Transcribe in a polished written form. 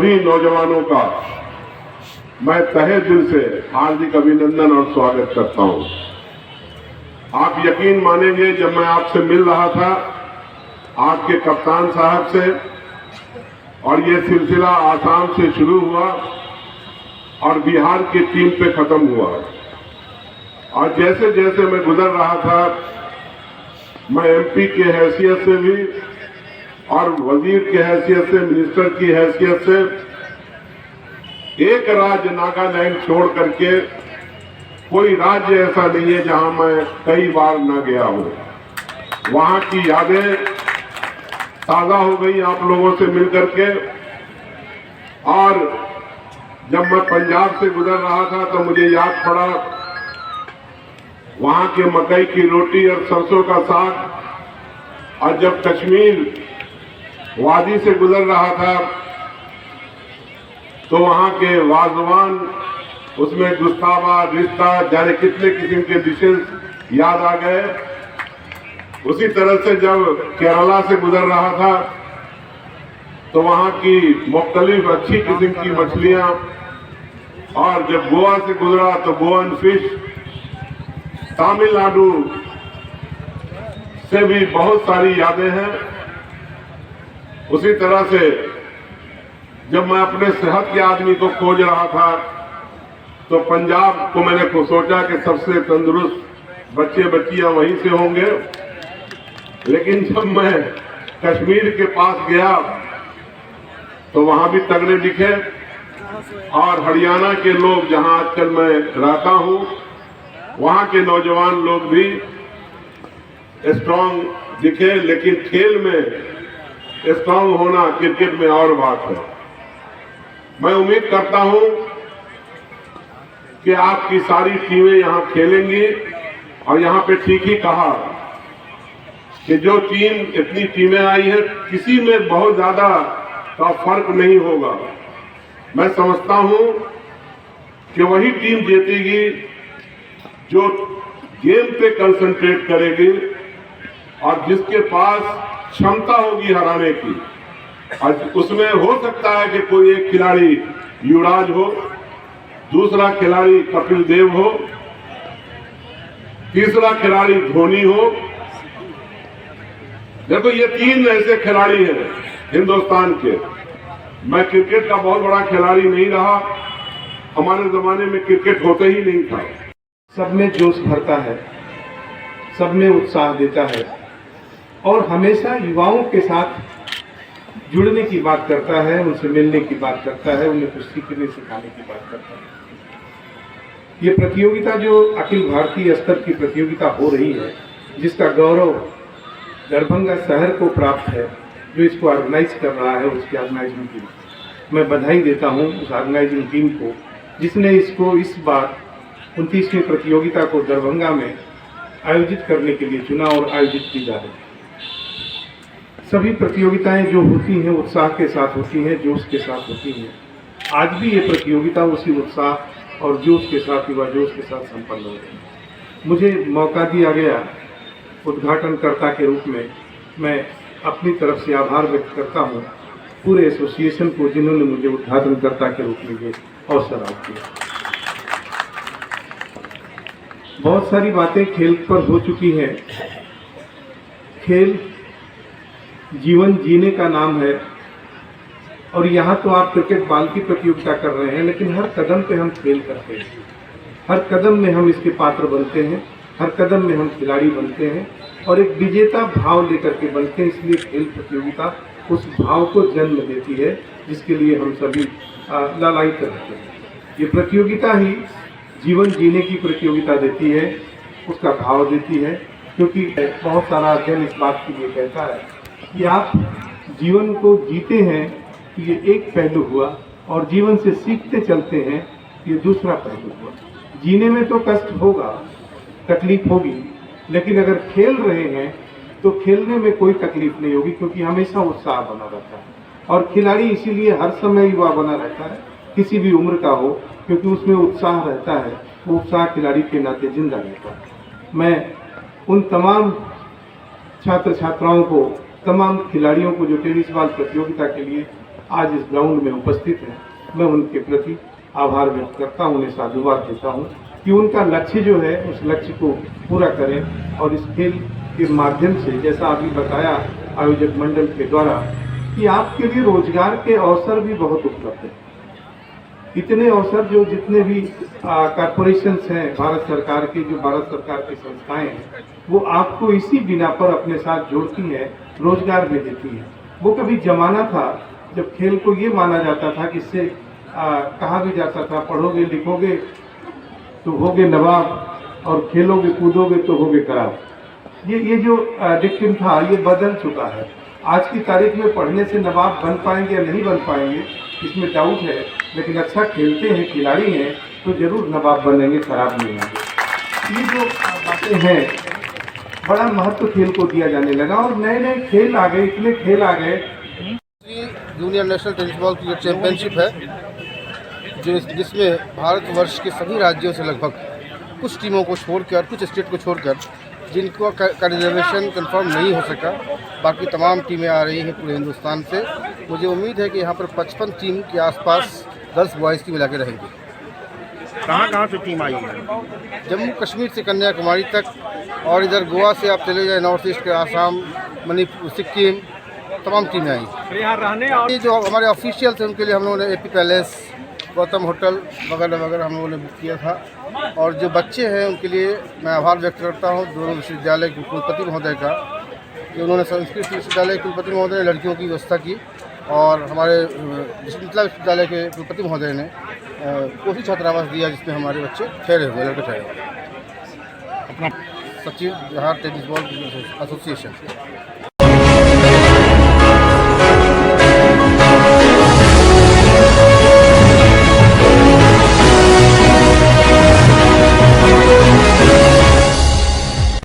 सभी नौजवानों का मैं तहे दिल से हार्दिक अभिनंदन और स्वागत करता हूं। आप यकीन मानेंगे, जब मैं आपसे मिल रहा था आपके कप्तान साहब से, और ये सिलसिला आसाम से शुरू हुआ और बिहार की टीम पे खत्म हुआ, और जैसे जैसे मैं गुजर रहा था मैं एमपी की हैसियत से भी और वजीर की हैसियत से, मिनिस्टर की हैसियत से, एक राज्य नागालैंड छोड़ करके कोई राज्य ऐसा नहीं है जहां मैं कई बार न गया हूं। वहां की यादें ताजा हो गई आप लोगों से मिलकर के। और जब मैं पंजाब से गुजर रहा था तो मुझे याद पड़ा वहां के मकई की रोटी और सरसों का साग। और जब कश्मीर वादी से गुजर रहा था तो वहां के वाजवान, उसमें गुस्तावा, रिश्ता, जाने कितने किस्म के डिशेस याद आ गए। उसी तरह से जब केरला से गुजर रहा था तो वहां की मुख्तलिफ अच्छी किस्म की मछलियां, और जब गोवा से गुजरा तो गोवन फिश, तमिलनाडु से भी बहुत सारी यादें हैं। उसी तरह से जब मैं अपने सेहत के आदमी को खोज रहा था तो पंजाब को मैंने सोचा कि सबसे तंदुरुस्त बच्चे बच्चियां वहीं से होंगे, लेकिन जब मैं कश्मीर के पास गया तो वहां भी तगड़े दिखे। और हरियाणा के लोग, जहां आजकल मैं रहता हूं, वहां के नौजवान लोग भी स्ट्रांग दिखे। लेकिन खेल में स्ट्रांग होना क्रिकेट में और बात है। मैं उम्मीद करता हूं कि आपकी सारी टीमें यहां खेलेंगी। और यहां पे ठीक ही कहा कि जो टीम, इतनी टीमें आई हैं, किसी में बहुत ज्यादा का फर्क नहीं होगा। मैं समझता हूं कि वही टीम जीतेगी जो गेम पे कंसंट्रेट करेगी और जिसके पास क्षमता होगी हराने की। और उसमें हो सकता है कि कोई एक खिलाड़ी युवराज हो, दूसरा खिलाड़ी कपिल देव हो, तीसरा खिलाड़ी धोनी हो। देखो, ये तीन ऐसे खिलाड़ी हैं हिंदुस्तान के। मैं क्रिकेट का बहुत बड़ा खिलाड़ी नहीं रहा, हमारे जमाने में क्रिकेट होते ही नहीं था। सब में जोश भरता है, सब में उत्साह देता है और हमेशा युवाओं के साथ जुड़ने की बात करता है, उनसे मिलने की बात करता है, उन्हें कुछ सीखने सिखाने की बात करता है। ये प्रतियोगिता जो अखिल भारतीय स्तर की प्रतियोगिता हो रही है, जिसका गौरव दरभंगा शहर को प्राप्त है, जो इसको ऑर्गेनाइज कर रहा है, उसकी ऑर्गेनाइजिंग टीम, मैं बधाई देता हूँ उस ऑर्गेनाइजिंग टीम को जिसने इसको इस बार 29वीं प्रतियोगिता को दरभंगा में आयोजित करने के लिए चुना और आयोजित की जा रही है। सभी प्रतियोगिताएं जो होती हैं उत्साह के साथ होती हैं, जोश के साथ होती हैं। आज भी ये प्रतियोगिता उसी उत्साह और जोश के साथ, युवा जोश के साथ संपन्न हो रही है। मुझे मौका दिया गया उद्घाटनकर्ता के रूप में, मैं अपनी तरफ से आभार व्यक्त करता हूँ पूरे एसोसिएशन को जिन्होंने मुझे उद्घाटनकर्ता के रूप में ये अवसर दिया। बहुत सारी बातें खेल पर हो चुकी हैं। खेल जीवन जीने का नाम है और यहाँ तो आप क्रिकेट बाल की प्रतियोगिता कर रहे हैं, लेकिन हर कदम पे हम खेल करते हैं, हर कदम में हम इसके पात्र बनते हैं, हर कदम में हम खिलाड़ी बनते हैं और एक विजेता भाव लेकर के बनते हैं। इसलिए खेल प्रतियोगिता उस भाव को जन्म देती है जिसके लिए हम सभी लालायित रहते हैं। ये प्रतियोगिता ही जीवन जीने की प्रतियोगिता देती है, उसका भाव देती है। क्योंकि बहुत सारा अध्ययन इस बात के लिए कहता है कि आप जीवन को जीते हैं तो ये एक पहलू हुआ, और जीवन से सीखते चलते हैं ये दूसरा पहलू हुआ। जीने में तो कष्ट होगा, तकलीफ होगी, लेकिन अगर खेल रहे हैं तो खेलने में कोई तकलीफ नहीं होगी, क्योंकि हमेशा उत्साह बना रहता है। और खिलाड़ी इसीलिए हर समय युवा बना रहता है, किसी भी उम्र का हो, क्योंकि उसमें उत्साह रहता है। वो उत्साह खिलाड़ी के नाते जिंदा रहता है। मैं उन तमाम छात्र छात्राओं को, तमाम खिलाड़ियों को जो टेनिस बॉल प्रतियोगिता के लिए आज इस ग्राउंड में उपस्थित हैं, मैं उनके प्रति आभार व्यक्त करता हूँ, उन्हें साधुवाद देता हूँ कि उनका लक्ष्य जो है उस लक्ष्य को पूरा करें और इस खेल के माध्यम से, जैसा अभी बताया आयोजक मंडल के द्वारा, कि आपके लिए रोजगार के अवसर भी बहुत उपलब्ध हैं। इतने अवसर जो जितने भी कॉरपोरेशंस हैं भारत सरकार की, जो भारत सरकार की संस्थाएं हैं, वो आपको इसी बिना पर अपने साथ जोड़ती हैं, रोजगार भी देती हैं। वो कभी जमाना था जब खेल को ये माना जाता था कि इससे कहा भी जाता था, पढ़ोगे लिखोगे तो होगे नवाब और खेलोगे कूदोगे तो होगे खराब। ये जो डिक्टेम था ये बदल चुका है। आज की तारीख में पढ़ने से नवाब बन पाएंगे या नहीं बन पाएंगे इसमें डाउट है, लेकिन अच्छा खेलते हैं, खिलाड़ी हैं तो जरूर नवाब बनेंगे, खराब नहीं होंगे। ये जो बातें हैं, बड़ा महत्व खेल को दिया जाने लगा और नए नए खेल आ गए, इतने खेल आ गए। Junior national tennis ball cricket championship है जिसमें भारतवर्ष के सभी राज्यों से लगभग कुछ टीमों को छोड़कर, कुछ स्टेट को छोड़कर, जिनको का रिजर्वेशन कंफर्म नहीं हो सका, बाकी तमाम टीमें आ रही हैं पूरे हिंदुस्तान से। मुझे उम्मीद है कि यहाँ पर 55 टीम के आसपास 10 बॉयज़ की मिला के रहेंगी। कहाँ से टीम आई है? जम्मू कश्मीर से कन्याकुमारी तक, और इधर गोवा से आप चले जाए, नॉर्थ ईस्ट के आसाम, मणिपुर, सिक्किम, तमाम टीमें आई। यहाँ रहने और ये जो हमारे ऑफिशियल थे उनके लिए हम लोगों ने एपी पैलेस, गौतम होटल वगैरह वगैरह हम लोगों ने बुक किया था। और जो बच्चे हैं उनके लिए मैं आभार व्यक्त करता हूँ दोनों विश्वविद्यालय के कुलपति महोदय का, कि उन्होंने संस्कृत विश्वविद्यालय के कुलपति महोदय ने लड़कियों की व्यवस्था की, और हमारे मिथिला विश्वविद्यालय के कुलपति महोदय ने कोसी छात्रावास दिया जिसमें हमारे बच्चे ठहरे हुए, लड़के ठहरे हुए। अपना सचिव बिहार टेनिस बॉल एसोसिएशन।